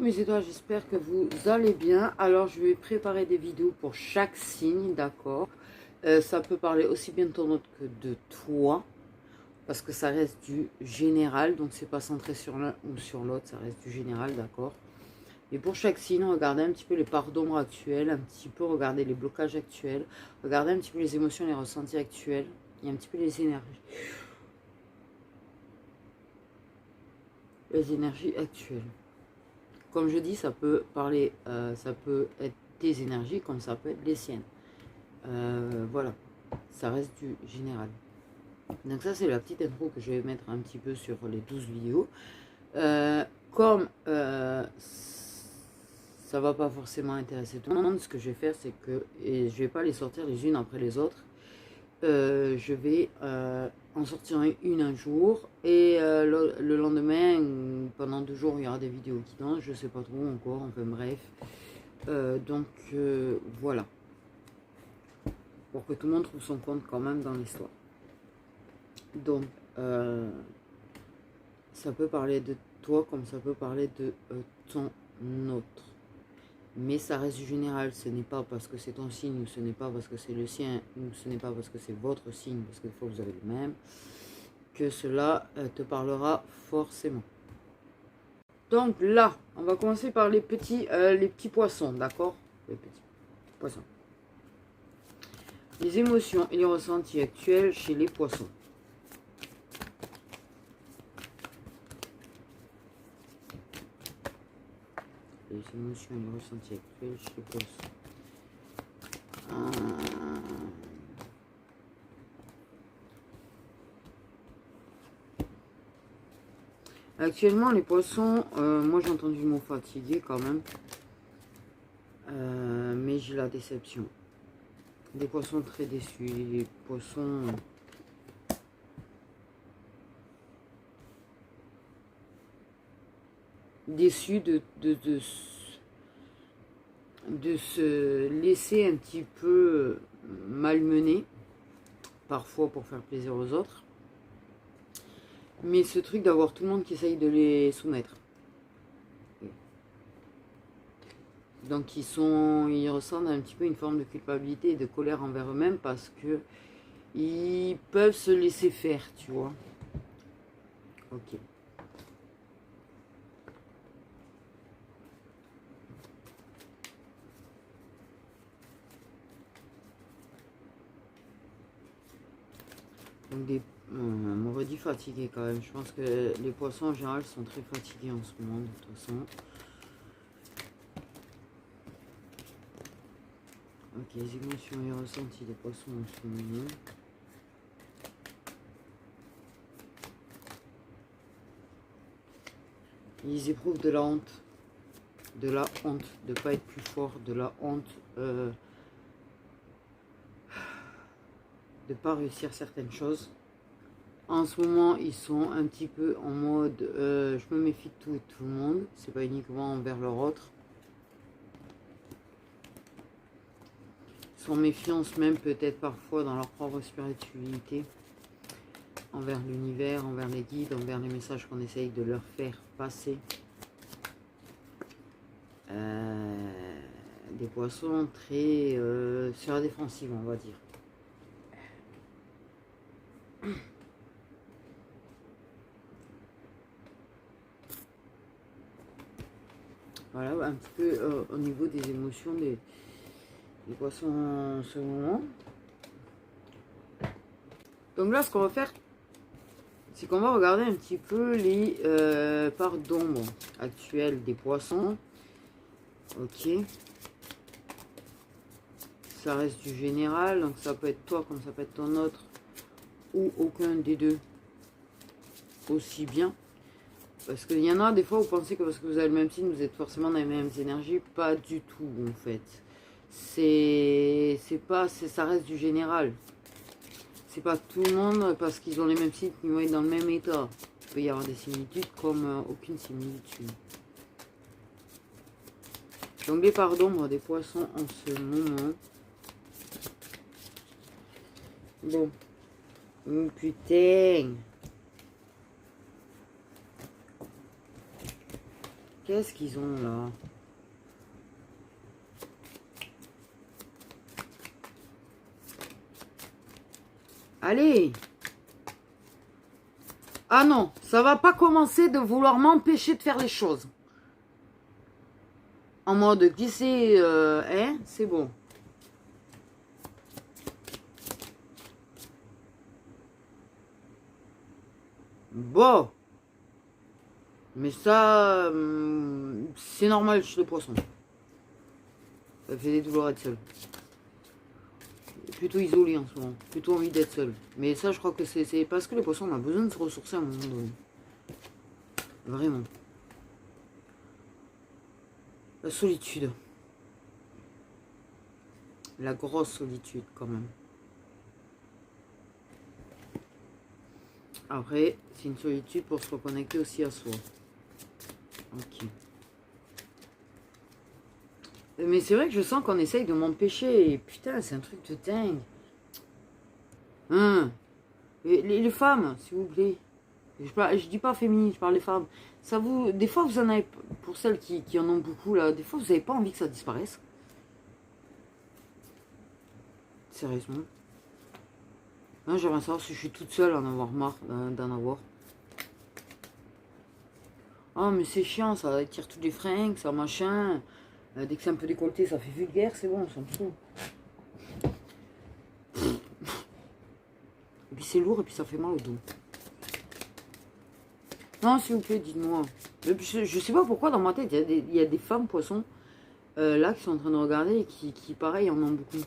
mes étoiles, j'espère que vous allez bien. Alors je vais préparer des vidéos pour chaque signe, d'accord. Ça peut parler aussi bien de ton autre que de toi, parce que ça reste du général, donc c'est pas centré sur l'un ou sur l'autre, ça reste du général, d'accord. Et pour chaque signe, regardez un petit peu les parts d'ombre actuelles, un petit peu regardez les blocages actuels, regardez un petit peu les émotions, les ressentis actuels, et un petit peu les énergies. Les énergies actuelles. Comme je dis, ça peut parler, ça peut être tes énergies comme ça peut être les siennes. Voilà, ça reste du général. Donc ça, c'est la petite intro que je vais mettre un petit peu sur les 12 vidéos. Comme ça va pas forcément intéresser tout le monde, ce que je vais faire, c'est que, et je vais pas les sortir les unes après les autres, je vais en sortir une un jour, et le lendemain, pendant 2 jours, il y aura des vidéos qui dansent, je sais pas trop encore, enfin bref. Donc voilà, pour que tout le monde trouve son compte quand même dans l'histoire. Donc ça peut parler de toi comme ça peut parler de ton autre. Mais ça reste du général, ce n'est pas parce que c'est ton signe, ou ce n'est pas parce que c'est le sien, ou ce n'est pas parce que c'est votre signe, parce que des fois vous avez le même, que cela te parlera forcément. Donc là, on va commencer par les petits poissons, d'accord? Les petits poissons. Les émotions et les ressentis actuels chez les poissons. Les émotions et les ressentis actuels chez les poissons. Actuellement, les poissons, moi j'ai entendu le mot fatigué quand même, mais j'ai la déception. Des poissons très déçus, des poissons déçus de se laisser un petit peu malmener, parfois pour faire plaisir aux autres. Mais ce truc d'avoir tout le monde qui essaye de les soumettre. Donc ils ressentent un petit peu une forme de culpabilité et de colère envers eux-mêmes parce que ils peuvent se laisser faire, tu vois. Ok. Donc on m'aurait dit fatigué quand même. Je pense que les poissons en général sont très fatigués en ce moment de toute façon. Ok, les émotions et ressentis des poissons en ce moment. Ils éprouvent de la honte. De la honte. De ne pas être plus fort. De la honte. De ne pas réussir certaines choses. En ce moment, ils sont un petit peu en mode je me méfie de tout et de tout le monde. C'est pas uniquement envers leur autre. Ils sont méfiance même peut-être parfois dans leur propre spiritualité. Envers l'univers, envers les guides, envers les messages qu'on essaye de leur faire passer. Des poissons très sur la défensive, on va dire. Voilà, un petit peu au niveau des émotions des poissons en ce moment. Donc là, ce qu'on va faire, c'est qu'on va regarder un petit peu les parts d'ombre actuelles des poissons. Ok. Ça reste du général, donc ça peut être toi comme ça peut être ton autre, ou aucun des deux aussi bien. Parce qu'il y en a des fois, vous pensez que parce que vous avez le même signe, vous êtes forcément dans les mêmes énergies. Pas du tout, en fait. Ça reste du général. C'est pas tout le monde, parce qu'ils ont les mêmes signes, qui vont être dans le même état. Il peut y avoir des similitudes comme aucune similitude. Donc les parts d'ombre des poissons en ce moment. Bon. Oh, putain. Qu'est-ce qu'ils ont là? Allez! Ah non, ça va pas commencer de vouloir m'empêcher de faire les choses. En mode glisser, hein, c'est bon. Bon. Mais ça, c'est normal chez les poissons. Ça fait des douleurs être seul. Plutôt isolé en ce moment. Plutôt envie d'être seul. Mais ça, je crois que c'est parce que les poissons, on a besoin de se ressourcer à un moment donné. Vraiment. La solitude. La grosse solitude, quand même. Après, c'est une solitude pour se reconnecter aussi à soi. Ok. Mais c'est vrai que je sens qu'on essaye de m'empêcher. Et putain, c'est un truc de dingue. Hein. Les femmes, s'il vous plaît. Je dis pas féminine, je parle des femmes. Ça vous, des fois, vous en avez, pour celles qui en ont beaucoup, là, des fois, vous n'avez pas envie que ça disparaisse. Sérieusement. Non, j'aimerais savoir si je suis toute seule à en avoir marre d'en avoir. Ah, mais c'est chiant, ça tire tous les fringues, ça machin. Dès que c'est un peu décolleté, ça fait vulgaire, c'est bon, ça me saoule. Et puis c'est lourd et puis ça fait mal au dos. Non, s'il vous plaît, dites-moi. Je sais pas pourquoi dans ma tête, il y a des femmes poissons là qui sont en train de regarder et qui pareil, en ont beaucoup.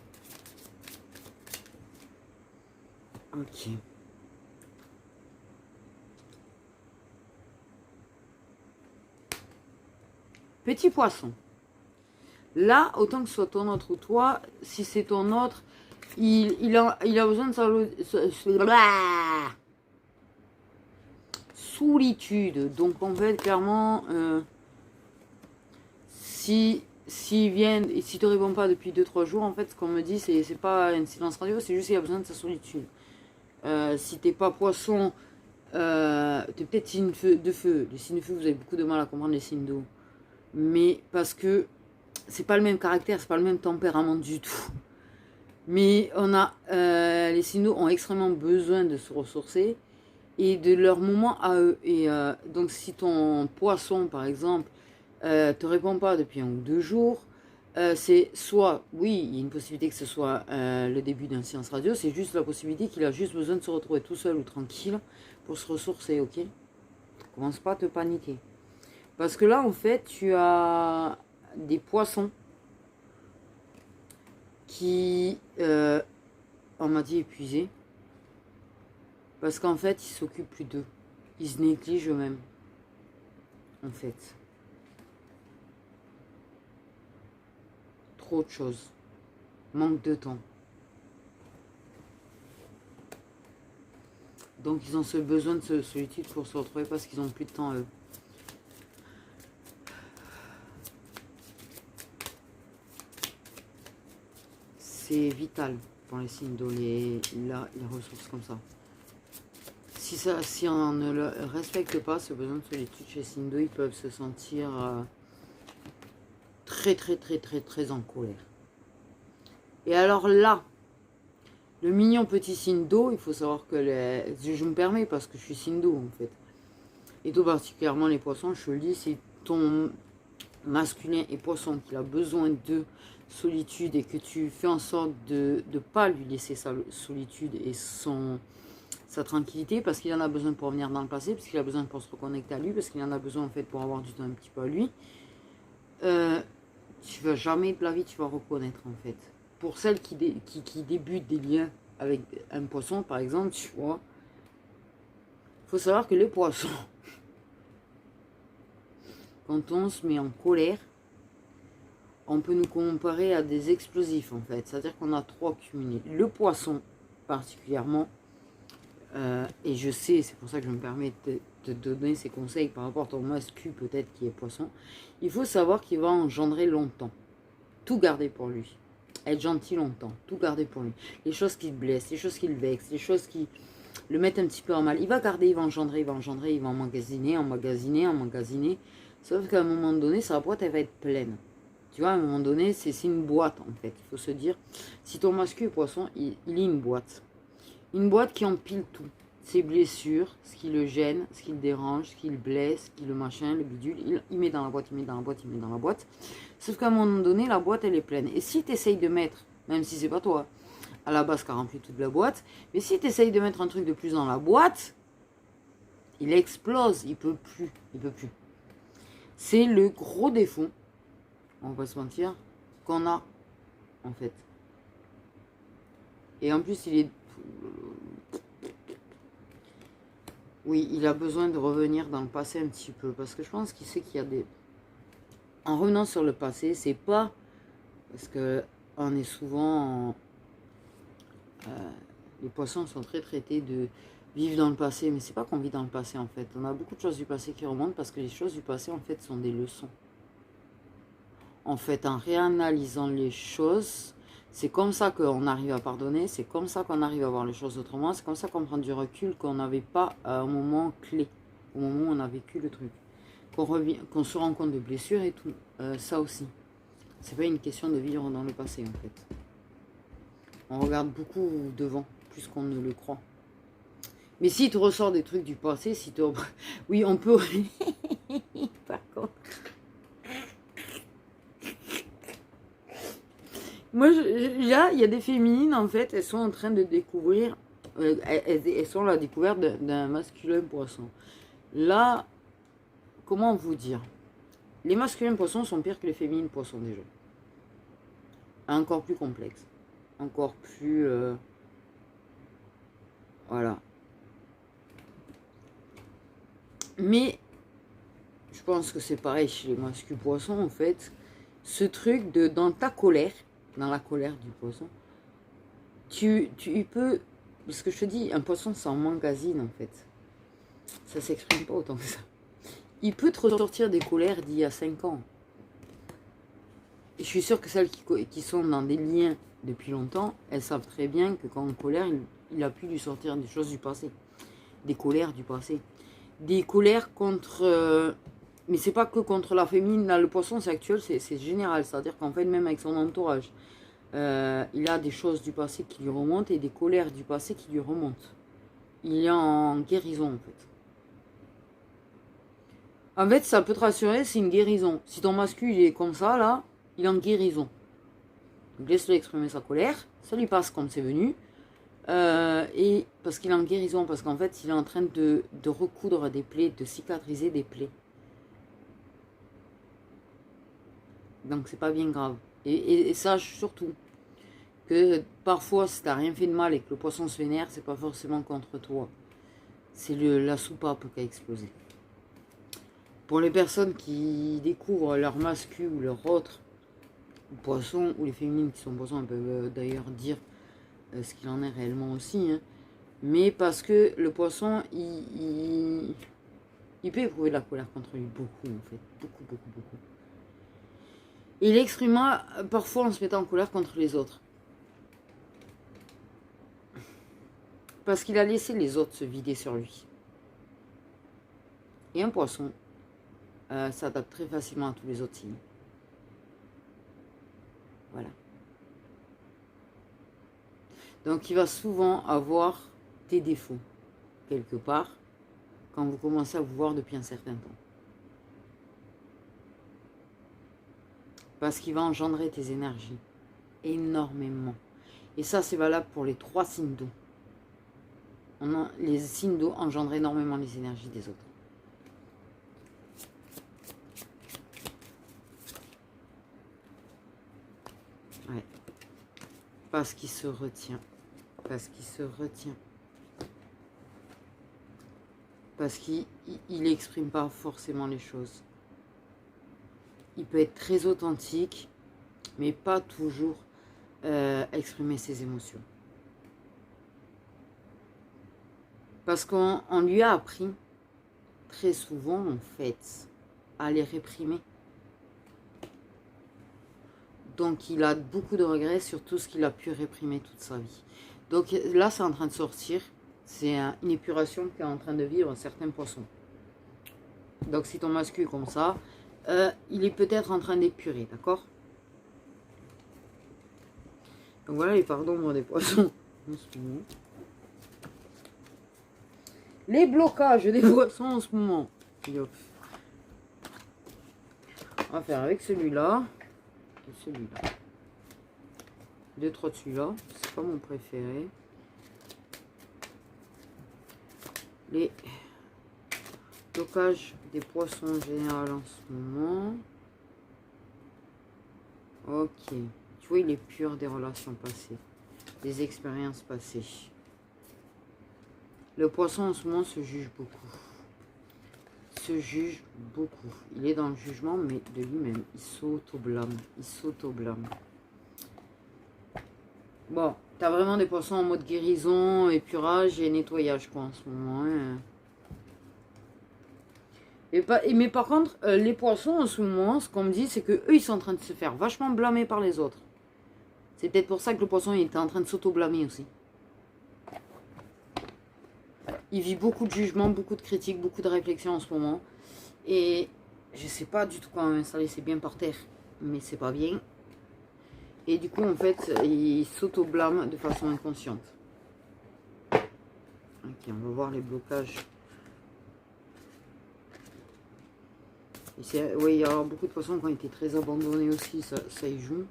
Ok. Petit poisson. Là, autant que ce soit ton autre ou toi, si c'est ton autre, il a besoin de solitude. Donc en fait, clairement, si viennent et si te répond pas depuis 2-3 jours, en fait, ce qu'on me dit, c'est pas un silence radio, c'est juste qu'il a besoin de sa solitude. Si t'es pas poisson, t'es peut-être signe de feu. Les signes de feu, vous avez beaucoup de mal à comprendre les signes d'eau. Mais parce que c'est pas le même caractère, c'est pas le même tempérament du tout. Mais on a les signes d'eau ont extrêmement besoin de se ressourcer et de leur moment à eux. Et donc si ton poisson, par exemple, te répond pas depuis 1 ou 2 jours, c'est soit, oui, il y a une possibilité que ce soit le début d'un silence radio, c'est juste la possibilité qu'il a juste besoin de se retrouver tout seul ou tranquille pour se ressourcer, ok? Commence pas à te paniquer. Parce que là, en fait, tu as des poissons qui, on m'a dit, épuisés. Parce qu'en fait, ils s'occupent plus d'eux. Ils se négligent eux-mêmes. En fait. Trop de choses. Manque de temps. Donc ils ont ce besoin de solitude pour se retrouver parce qu'ils n'ont plus de temps eux. C'est vital pour les signes d'eau, les ressources comme ça. Si on ne le respecte pas, ce besoin de solitude chez les signes d'eau, ils peuvent se sentir très en colère. Et alors là, le mignon petit signe d'eau, il faut savoir que je me permets parce que je suis signe d'eau en fait. Et tout particulièrement les poissons, je te le dis, si ton masculin est poisson, qu'il a besoin de solitude et que tu fais en sorte de ne pas lui laisser sa solitude et sa tranquillité parce qu'il en a besoin pour revenir dans le passé, parce qu'il a besoin pour se reconnecter à lui, parce qu'il en a besoin en fait pour avoir du temps un petit peu à lui, tu vas jamais de la vie, tu vas reconnaître en fait. Pour celles qui débutent des liens avec un poisson par exemple, tu vois, il faut savoir que les poissons, quand on se met en colère, on peut nous comparer à des explosifs en fait. C'est-à-dire qu'on a 3 cumulés. Le poisson particulièrement, et je sais, c'est pour ça que je me permets de te donner ces conseils par rapport à ton mascu peut-être qui est poisson. Il faut savoir qu'il va engendrer longtemps. Tout garder pour lui. Être gentil longtemps. Tout garder pour lui. Les choses qui le blessent, les choses qui le vexent, les choses qui le mettent un petit peu en mal. Il va garder, il va engendrer, il va emmagasiner. Sauf qu'à un moment donné, sa boîte, elle va être pleine. Tu vois, à un moment donné, c'est une boîte, en fait. Il faut se dire, si ton masculin est poisson, il est une boîte. Une boîte qui empile tout. Ses blessures, ce qui le gêne, ce qui le dérange, ce qui le blesse, ce qui le machin, le bidule. Il met dans la boîte, il met dans la boîte, il met dans la boîte. Sauf qu'à un moment donné, la boîte, elle est pleine. Et si tu essayes de mettre, même si c'est pas toi, à la base qui a rempli toute la boîte, mais si tu essayes de mettre un truc de plus dans la boîte, il explose, il peut plus, il peut plus. C'est le gros défaut, on va pas se mentir, qu'on a, en fait. Et en plus, il est... Oui, il a besoin de revenir dans le passé un petit peu, parce que je pense qu'il sait qu'il y a des... En revenant sur le passé, c'est pas... Parce que on est souvent... les poissons sont très traités de vivre dans le passé, mais c'est pas qu'on vit dans le passé, en fait. On a beaucoup de choses du passé qui remontent, parce que les choses du passé, en fait, sont des leçons. En fait, en réanalysant les choses, c'est comme ça qu'on arrive à pardonner, c'est comme ça qu'on arrive à voir les choses autrement, c'est comme ça qu'on prend du recul qu'on n'avait pas à un moment clé, au moment où on a vécu le truc. Qu'on se rend compte de blessures et tout, ça aussi. C'est pas une question de vivre dans le passé, en fait. On regarde beaucoup devant, plus qu'on ne le croit. Mais si tu ressors des trucs du passé, si tu... Oui, on peut... Par contre... Moi, là, il y a des féminines, en fait, elles sont en train de découvrir... elles sont à la découverte d'un masculin poisson. Là, comment vous dire? Les masculins poissons sont pires que les féminines poissons, déjà. Encore plus complexes. Encore plus... voilà. Mais, je pense que c'est pareil chez les masculins poissons, en fait. Ce truc de, dans ta colère, dans la colère du poisson, tu peux... Parce que je te dis, un poisson, ça emmagasine, en fait. Ça s'exprime pas autant que ça. Il peut te ressortir des colères d'il y a 5 ans. Et je suis sûre que celles qui sont dans des liens depuis longtemps, elles savent très bien que quand on est en colère, il a pu lui sortir des choses du passé. Des colères du passé. Des colères contre... mais c'est pas que contre la féminine. Là, le poisson, c'est actuel, c'est général. C'est-à-dire qu'en fait, même avec son entourage, il a des choses du passé qui lui remontent et des colères du passé qui lui remontent. Il est en guérison, en fait. En fait, ça peut te rassurer, c'est une guérison. Si ton masculin il est comme ça, là, il est en guérison. Donc, laisse-le exprimer sa colère, ça lui passe comme c'est venu. Et parce qu'il est en guérison, parce qu'en fait, il est en train de recoudre des plaies, de cicatriser des plaies. Donc, c'est pas bien grave. Et sache surtout que parfois, si t'as rien fait de mal et que le poisson se vénère, c'est pas forcément contre toi. C'est la soupape qui a explosé. Pour les personnes qui découvrent leur mascu ou leur autre poisson, ou les féminines qui sont poissons, elles peuvent d'ailleurs dire ce qu'il en est réellement aussi. Hein. Mais parce que le poisson, il peut éprouver de la colère contre lui, beaucoup en fait. Beaucoup, beaucoup, beaucoup. Et il l'exprima parfois en se mettant en colère contre les autres. Parce qu'il a laissé les autres se vider sur lui. Et un poisson s'adapte très facilement à tous les autres signes. Voilà. Donc il va souvent avoir des défauts, quelque part, quand vous commencez à vous voir depuis un certain temps. Parce qu'il va engendrer tes énergies énormément. Et ça, c'est valable pour les 3 signes d'eau. Les signes d'eau engendrent énormément les énergies des autres. Ouais. Parce qu'il se retient. Parce qu'il se retient. Parce qu'il n'exprime pas forcément les choses. Il peut être très authentique, mais pas toujours exprimer ses émotions. Parce qu'on lui a appris, très souvent en fait, à les réprimer. Donc il a beaucoup de regrets sur tout ce qu'il a pu réprimer toute sa vie. Donc là, c'est en train de sortir. C'est une épuration qu'est en train de vivre certains poissons. Donc si ton masculin est comme ça, il est peut-être en train d'épurer, d'accord? Donc voilà les parts d'ombre des poissons en ce moment. Les blocages des poissons en ce moment. On va faire avec celui-là et celui-là. Deux, trois de celui-là. C'est pas mon préféré. Les blocages des poissons en général en ce moment. Ok. Tu vois, il est pur des relations passées. Des expériences passées. Le poisson en ce moment se juge beaucoup. Se juge beaucoup. Il est dans le jugement, mais de lui-même. Il s'auto-blâme. Il s'auto-blâme. Bon, t'as vraiment des poissons en mode guérison, épurage et nettoyage, quoi, en ce moment. Hein. Mais par contre, les poissons, en ce moment, ce qu'on me dit, c'est que eux, ils sont en train de se faire vachement blâmer par les autres. C'est peut-être pour ça que le poisson, il était en train de s'auto-blâmer aussi. Il vit beaucoup de jugements, beaucoup de critiques, beaucoup de réflexions en ce moment. Et je sais pas du tout comment m'installer, c'est bien par terre, mais c'est pas bien. Et du coup, en fait, il s'auto-blâme de façon inconsciente. Ok, on va voir les blocages. Oui, il y a beaucoup de poissons qui ont été très abandonnés aussi, ça y joue.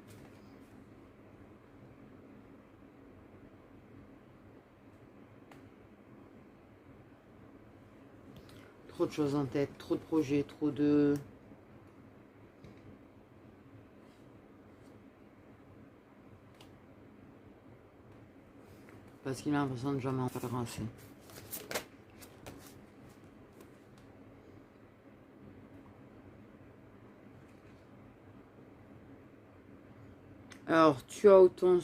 Trop de choses en tête, trop de projets, trop de... Parce qu'il a l'impression de jamais en faire assez. Alors, tu as autant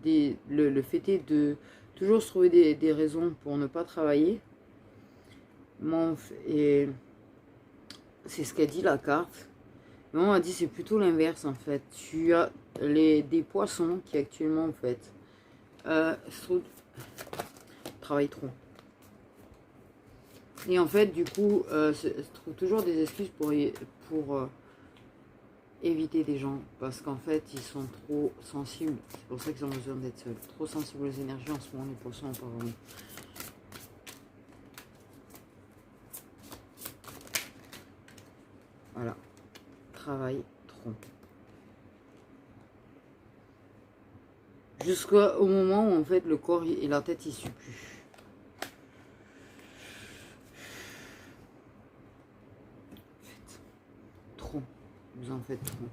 le fait est de toujours se trouver des raisons pour ne pas travailler. Et c'est ce qu'a dit la carte. Mais on a dit c'est plutôt l'inverse en fait. Tu as des poissons qui actuellement en fait travaillent trop. Et en fait du coup trouvent toujours des excuses pour éviter des gens. Parce qu'en fait ils sont trop sensibles. C'est pour ça qu'ils ont besoin d'être seuls. Trop sensibles aux énergies en ce moment les poissons apparemment. Voilà. Travail trop. Jusqu'au moment où en fait le corps et la tête ils suent plus. Trop. Vous en faites trop.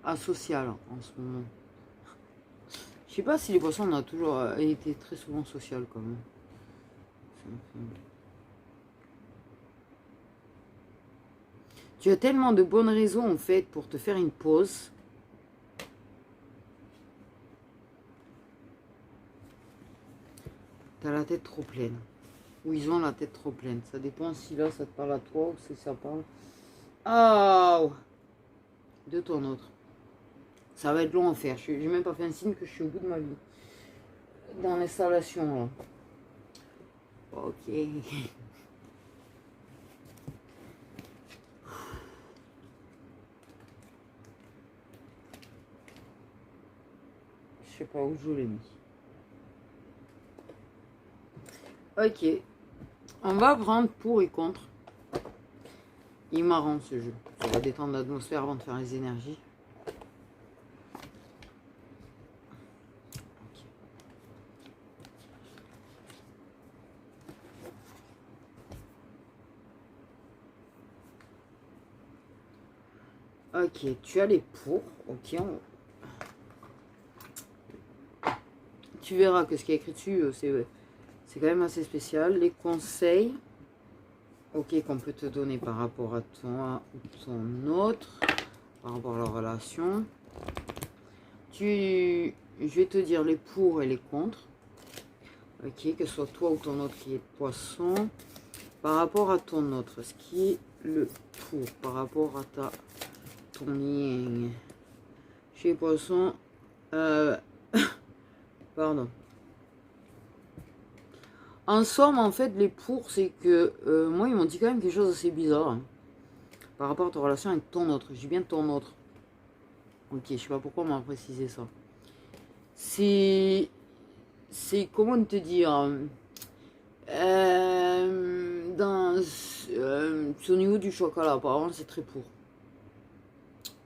Asocial en ce moment. Je sais pas si les poissons on a toujours été très souvent social quand même. Tu as tellement de bonnes raisons en fait pour te faire une pause. T'as la tête trop pleine. Ou ils ont la tête trop pleine. Ça dépend si là ça te parle à toi ou si ça parle. Oh, de ton autre. Ça va être long à faire. J'ai même pas fait un signe que je suis au bout de ma vie. Dans l'installation là. Ok. Je sais pas où je l'ai mis. Ok. On va prendre pour et contre. Il est marrant ce jeu. Ça va détendre l'atmosphère avant de faire les énergies. Ok, tu as les pour. Ok, tu verras que ce qui est écrit dessus, c'est quand même assez spécial. Les conseils, ok, qu'on peut te donner par rapport à toi ou ton autre, par rapport à la relation. Je vais te dire les pour et les contre. Ok, que ce soit toi ou ton autre qui est poisson. Par rapport à ton autre, ce qui est le pour, par rapport à ton lien. Chez poisson, pardon. En somme, en fait, les pour, c'est que moi, ils m'ont dit quand même quelque chose d'assez bizarre hein, par rapport à ta relation avec ton autre. J'ai bien ton autre. Ok, je sais pas pourquoi on m'a précisé ça. C'est comment te dire au niveau du chocolat, apparemment, c'est très pour.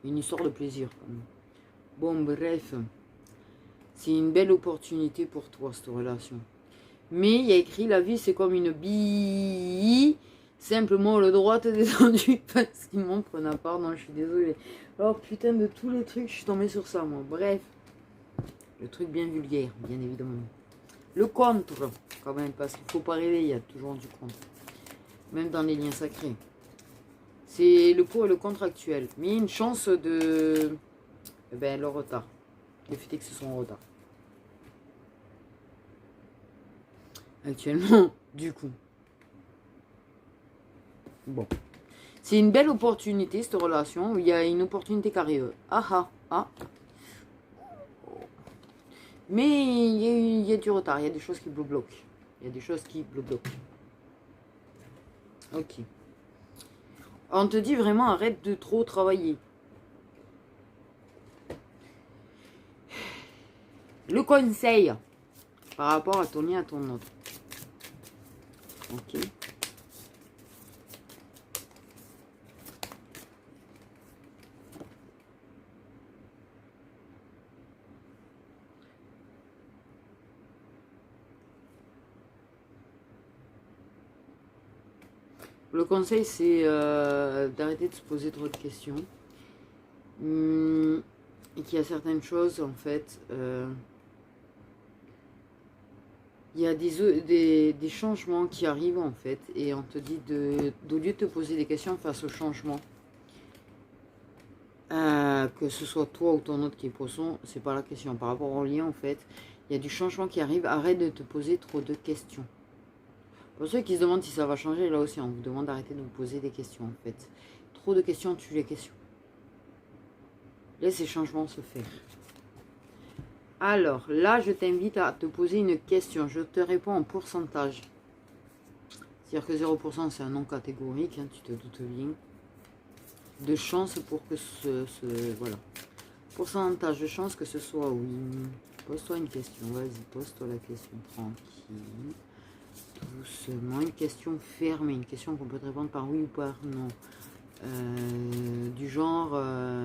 Une histoire de plaisir. Quand même. Bon, bref. C'est une belle opportunité pour toi, cette relation. Mais il y a écrit, la vie, c'est comme une bille. Simplement, le droit est descendu parce qu'il m'en prenait part. Non, je suis désolée. Alors, putain, de tous les trucs, je suis tombée sur ça, moi. Bref. Le truc bien vulgaire, bien évidemment. Le contre, quand même, parce qu'il ne faut pas rêver, il y a toujours du contre. Même dans les liens sacrés. C'est le pour et le contre actuel. Mais il y a une chance de... Eh ben, le retard. Le fait est que ce soit en retard. Actuellement, du coup. Bon. C'est une belle opportunité, cette relation. Il y a une opportunité qui arrive. Ah ah ah. Mais il y a du retard. Il y a des choses qui bloquent. Il y a des choses qui bloquent. Ok. On te dit vraiment, arrête de trop travailler. Le conseil par rapport à ton lien à ton autre. Ok. Le conseil, c'est d'arrêter de se poser trop de questions. Et qu'il y a certaines choses, en fait, il y a des changements qui arrivent, en fait, et on te dit, au lieu de te poser des questions face au changement, que ce soit toi ou ton autre qui est poisson, c'est pas la question. Par rapport au lien, en fait, il y a du changement qui arrive, arrête de te poser trop de questions. Pour ceux qui se demandent si ça va changer, là aussi, on vous demande d'arrêter de vous poser des questions, en fait. Trop de questions tuent les questions. Laisse ces changements se faire. Alors, là, je t'invite à te poser une question. Je te réponds en pourcentage. C'est-à-dire que 0%, c'est un non catégorique, hein, tu te doutes bien. De chance pour que voilà. Pourcentage de chance que ce soit oui. Pose-toi une question. Vas-y, pose-toi la question tranquille. Doucement. Une question fermée. Une question qu'on peut te répondre par oui ou par non. Du genre,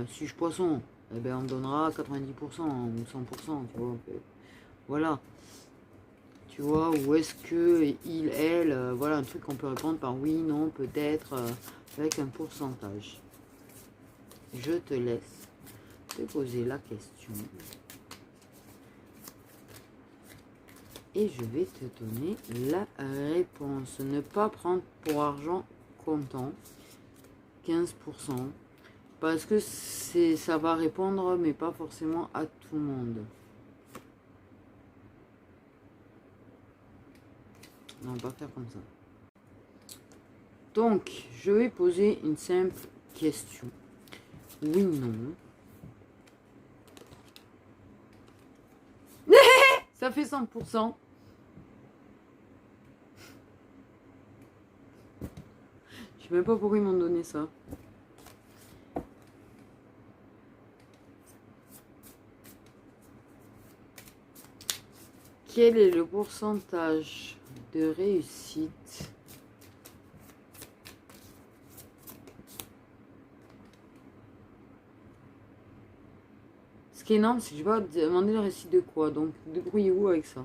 suis-je poisson? Eh ben, on donnera 90% ou 100%, tu vois. Voilà. Tu vois, ou est-ce que il, elle, voilà, un truc qu'on peut répondre par oui, non, peut-être, avec un pourcentage. Je te laisse te poser la question. Et je vais te donner la réponse. Ne pas prendre pour argent comptant 15%. Parce que ça va répondre, mais pas forcément à tout le monde. Non, on va pas faire comme ça. Donc, je vais poser une simple question. Oui, non. Ça fait 100%. Je sais même pas pourquoi ils m'ont donné ça. Quel est le pourcentage de réussite Ce qui est énorme, c'est que je vais pas demander le récit de quoi. Donc, débrouillez-vous avec ça.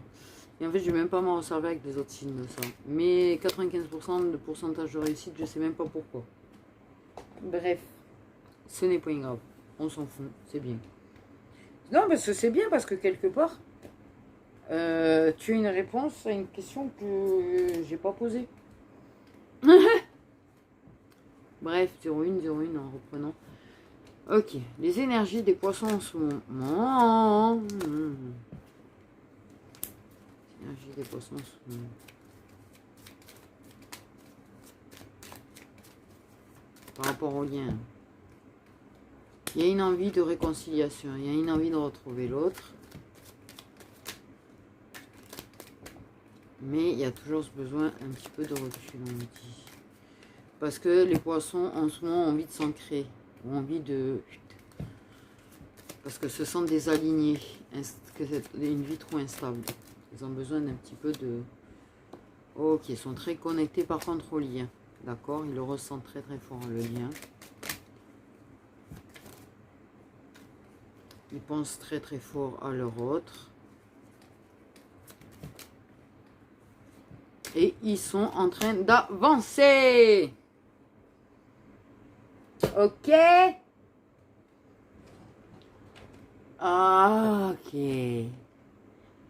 Et en fait, je vais même pas m'en servir avec des autres signes de ça. Mais 95% de pourcentage de réussite, je sais même pas pourquoi. Bref, ce n'est pas grave. On s'en fout, c'est bien. Non, parce que c'est bien, parce que quelque part, tu as une réponse à une question que j'ai pas posée. Bref, 0,1, 0,1 en reprenant. Ok, les énergies des poissons en ce moment. Les énergies des poissons en ce moment. Par rapport au lien. Il y a une envie de réconciliation, il y a une envie de retrouver l'autre. Mais il y a toujours ce besoin un petit peu de recul, on me dit. Parce que les poissons, en ce moment, ont envie de s'ancrer. Ont envie de... Parce que ce sont des alignés. Que c'est une vie trop instable. Ils ont besoin d'un petit peu de... Ok, ils sont très connectés par contre au lien. D'accord, ils le ressentent très très fort, le lien. Ils pensent très très fort à leur autre. Et ils sont en train d'avancer. Ok. Ah, ok.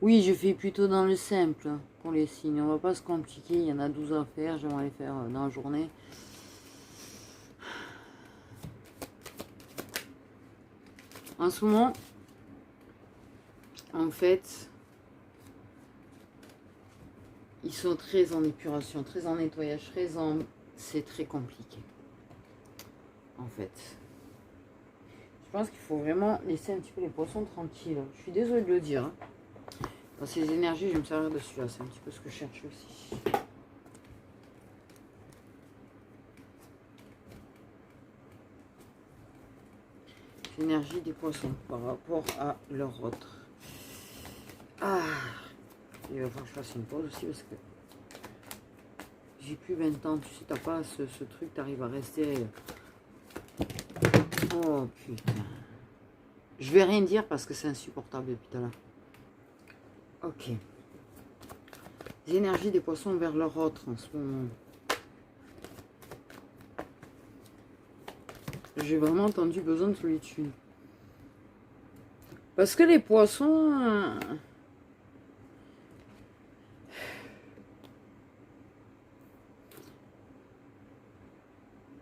Oui, je fais plutôt dans le simple pour les signes. On va pas se compliquer. Il y en a 12 à faire. J'aimerais les faire dans la journée. En ce moment, en fait, ils sont très en épuration, très en nettoyage, très en... C'est très compliqué. En fait. Je pense qu'il faut vraiment laisser un petit peu les poissons tranquilles. Je suis désolée de le dire. Hein. Dans ces énergies, je vais me servir de celui-là. C'est un petit peu ce que je cherche aussi. L'énergie des poissons par rapport à leur autre. Ah, il va falloir que je fasse une pause aussi parce que j'ai plus 20 ans. Tu sais, t'as pas ce truc, t'arrives à rester. Oh putain. Je vais rien dire parce que c'est insupportable depuis tout à l'heure. Ok. Les énergies des poissons vers leur autre en ce moment. J'ai vraiment entendu besoin de solitude. Parce que les poissons...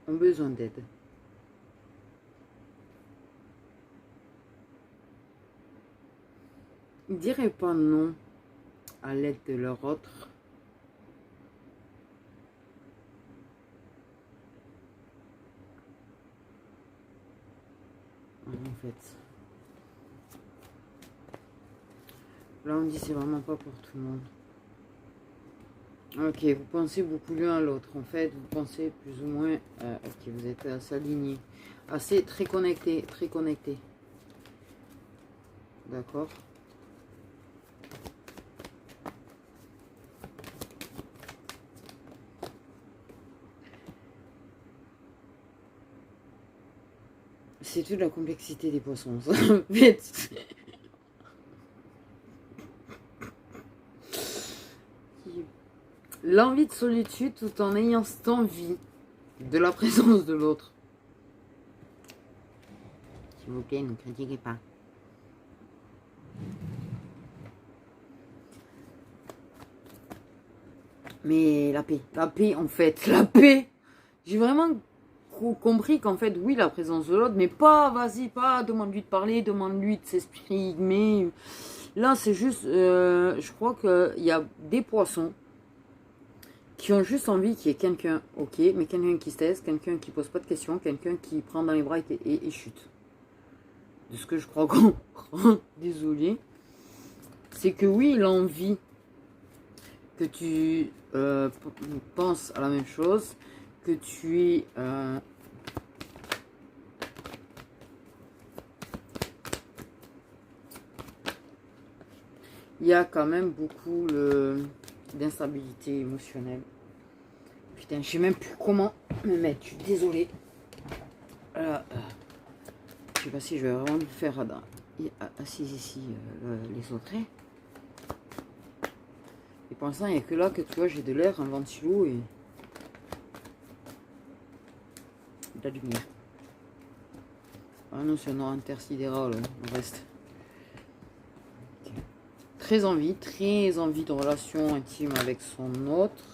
ont besoin d'aide. Ils ne diraient pas non à l'aide de leur autre. En fait. Là, on dit c'est vraiment pas pour tout le monde. Ok, vous pensez beaucoup l'un à l'autre. En fait, vous pensez plus ou moins... ok, vous êtes assez alignés. Assez très connectés. Très connectés. D'accord. C'est toute la complexité des poissons, ça. En fait. L'envie de solitude tout en ayant cette envie de la présence de l'autre. S'il vous plaît, ne critiquez pas. Mais la paix en fait, la paix. J'ai vraiment compris qu'en fait, oui, la présence de l'autre, mais pas, vas-y, pas, demande-lui de parler, demande-lui de s'exprimer. Là, c'est juste, je crois qu'il y a des poissons qui ont juste envie qu'il y ait quelqu'un, ok, mais quelqu'un qui se taise, quelqu'un qui pose pas de questions, quelqu'un qui prend dans les bras et chute. De ce que je crois comprendre, désolé, c'est que oui, il a envie que tu penses à la même chose, que tu es... il y a quand même beaucoup d'instabilité émotionnelle. Putain, je sais même plus comment me mettre, je suis désolée. Je sais pas si je vais vraiment le faire assise ici, les autres. Et pour l'instant, il n'y a que là que tu vois, j'ai de l'air, un ventilo et de la lumière. Ah non, c'est un noir intersidéral, le reste. Okay. Très envie de relation intime avec son autre.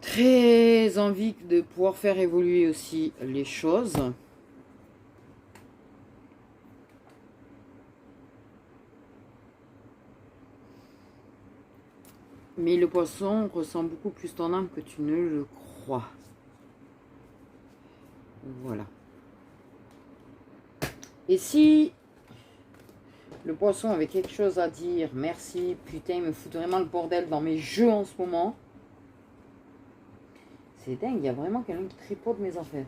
Très envie de pouvoir faire évoluer aussi les choses. Mais le poisson ressent beaucoup plus ton âme que tu ne le crois. Voilà. Et si Le poisson avait quelque chose à dire. Merci. Putain, il me fout vraiment le bordel dans mes jeux en ce moment. C'est dingue, il y a vraiment quelqu'un qui tripote mes affaires.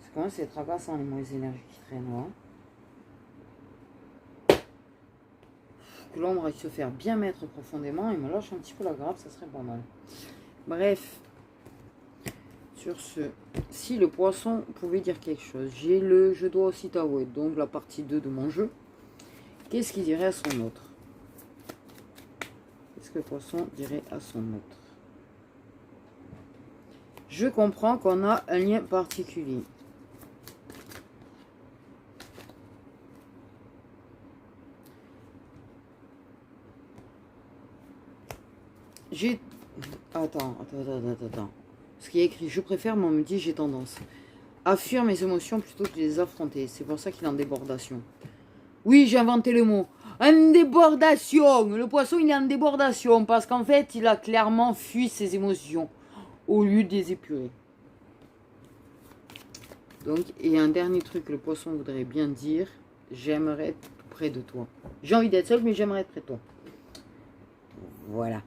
C'est quand même c'est tracassant les mauvaises énergies qui traînent là. Que l'ombre aille se faire bien mettre profondément et me lâche un petit peu la grappe, ça serait pas mal. Bref. Sur ce, si le poisson pouvait dire quelque chose, j'ai le je dois aussi t'avouer, donc la partie 2 de mon jeu. Qu'est-ce qu'il dirait à son autre? Qu'est-ce que le poisson dirait à son autre? Je comprends qu'on a un lien particulier. J'ai... Attends. Ce qui est écrit, je préfère, mais on me dit j'ai tendance à fuir mes émotions plutôt que de les affronter. C'est pour ça qu'il est en débordation. Oui, j'ai inventé le mot. En débordation. Le poisson, il est en débordation parce qu'en fait, il a clairement fui ses émotions au lieu de les épurer. Donc, et un dernier truc que le poisson voudrait bien dire, j'aimerais être près de toi. J'ai envie d'être seul, mais j'aimerais être près de toi. Voilà.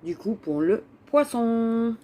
Du coup, pour le poisson.